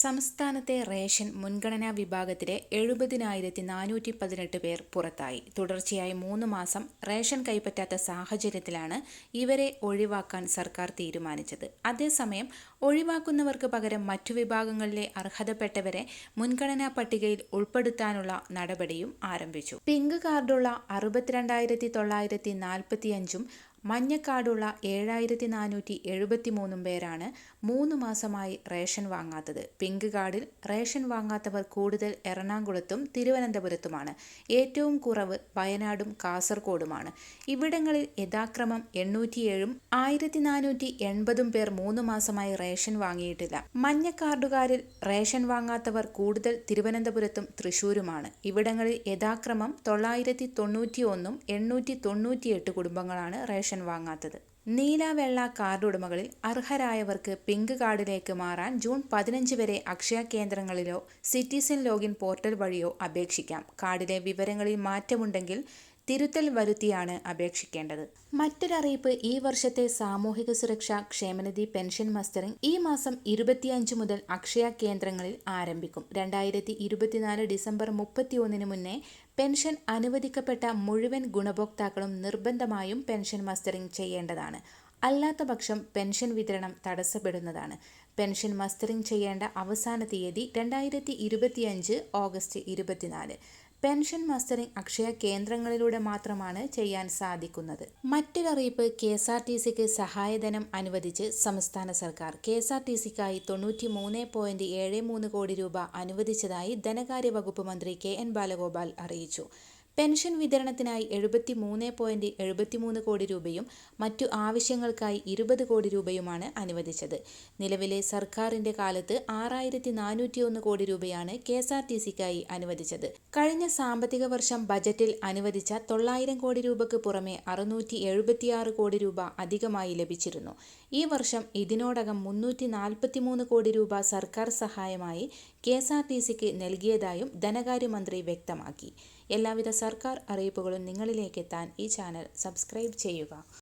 സംസ്ഥാനത്തെ റേഷൻ മുൻഗണനാ വിഭാഗത്തിലെ 70,418 പേർ പുറത്തായി. തുടർച്ചയായി 3 മാസം റേഷൻ കൈപ്പറ്റാത്ത സാഹചര്യത്തിലാണ് ഇവരെ ഒഴിവാക്കാൻ സർക്കാർ തീരുമാനിച്ചത്. അതേസമയം ഒഴിവാക്കുന്നവർക്ക് പകരം മറ്റു വിഭാഗങ്ങളിലെ അർഹതപ്പെട്ടവരെ മുൻഗണനാ പട്ടികയിൽ ഉൾപ്പെടുത്താനുള്ള നടപടിയും ആരംഭിച്ചു. പിങ്ക് കാർഡുള്ള 62,945 മഞ്ഞ കാർഡുള്ള 7,473 പേരാണ് 3 മാസമായി റേഷൻ വാങ്ങാത്തത്. പിങ്ക് കാർഡിൽ റേഷൻ വാങ്ങാത്തവർ കൂടുതൽ എറണാകുളത്തും തിരുവനന്തപുരത്തുമാണ്. ഏറ്റവും കുറവ് വയനാടും കാസർഗോഡുമാണ്. ഇവിടങ്ങളിൽ യഥാക്രമം 807ഉം 1,480 പേർ 3 മാസമായി റേഷൻ വാങ്ങിയിട്ടില്ല. മഞ്ഞ കാർഡുകാരിൽ റേഷൻ വാങ്ങാത്തവർ കൂടുതൽ തിരുവനന്തപുരത്തും തൃശൂരുമാണ്. ഇവിടങ്ങളിൽ യഥാക്രമം 991ഉം 898 കുടുംബങ്ങളാണ് റേഷൻ വാങ്ങാത്തത്. നീല വെള്ള കാർഡ് ഉടമകളിൽ അർഹരായവർക്ക് പിങ്ക് കാർഡിലേക്ക് മാറാൻ ജൂൺ 15 വരെ അക്ഷയ കേന്ദ്രങ്ങളിലോ സിറ്റിസൺ ലോഗിൻ പോർട്ടൽ വഴിയോ അപേക്ഷിക്കാം. കാർഡിലെ വിവരങ്ങളിൽ മാറ്റമുണ്ടെങ്കിൽ തിരുത്തൽ വരുത്തിയാണ് അപേക്ഷിക്കേണ്ടത്. മറ്റൊരറിയിപ്പ്, ഈ വർഷത്തെ സാമൂഹിക സുരക്ഷാ ക്ഷേമനിധി പെൻഷൻ മസ്റ്ററിംഗ് ഈ മാസം 25 മുതൽ അക്ഷയ കേന്ദ്രങ്ങളിൽ ആരംഭിക്കും. 2024 ഡിസംബർ 31 മുന്നേ പെൻഷൻ അനുവദിക്കപ്പെട്ട മുഴുവൻ ഗുണഭോക്താക്കളും നിർബന്ധമായും പെൻഷൻ മസ്റ്ററിംഗ് ചെയ്യേണ്ടതാണ്. അല്ലാത്തപക്ഷം പെൻഷൻ വിതരണം തടസ്സപ്പെടുന്നതാണ്. പെൻഷൻ മസ്റ്ററിംഗ് ചെയ്യേണ്ട അവസാന തീയതി 2025 ഓഗസ്റ്റ് 24. പെൻഷൻ മസ്റ്ററിംഗ് അക്ഷയ കേന്ദ്രങ്ങളിലൂടെ മാത്രമാണ് ചെയ്യാൻ സാധിക്കുന്നത്. മറ്റൊരറിയിപ്പ്, KSRTCക്ക് സഹായധനം അനുവദിച്ച് സംസ്ഥാന സർക്കാർ. KSRTCക്കായി 93.73 കോടി രൂപ അനുവദിച്ചതായി ധനകാര്യ വകുപ്പ് മന്ത്രി KN ബാലഗോപാൽ അറിയിച്ചു. പെൻഷൻ വിതരണത്തിനായി 73.73 കോടി രൂപയും മറ്റു ആവശ്യങ്ങൾക്കായി 20 കോടി രൂപയുമാണ് അനുവദിച്ചത്. നിലവിലെ സർക്കാരിന്റെ കാലത്ത് 6,401 കോടി രൂപയാണ് KSRTCക്കായി അനുവദിച്ചത്. കഴിഞ്ഞ സാമ്പത്തിക വർഷം ബജറ്റിൽ അനുവദിച്ച 900 കോടി രൂപയ്ക്ക് പുറമെ 676 കോടി രൂപ അധികമായി ലഭിച്ചിരുന്നു. ഈ വർഷം ഇതിനോടകം 343 കോടി രൂപ സർക്കാർ സഹായമായി KSRTCക്ക് നൽകിയതായും ധനകാര്യമന്ത്രി വ്യക്തമാക്കി. എല്ലാവിധ സർക്കാർ അറിയിപ്പുകളും നിങ്ങളിലേക്കെത്താൻ ഈ ചാനൽ സബ്സ്ക്രൈബ് ചെയ്യുക.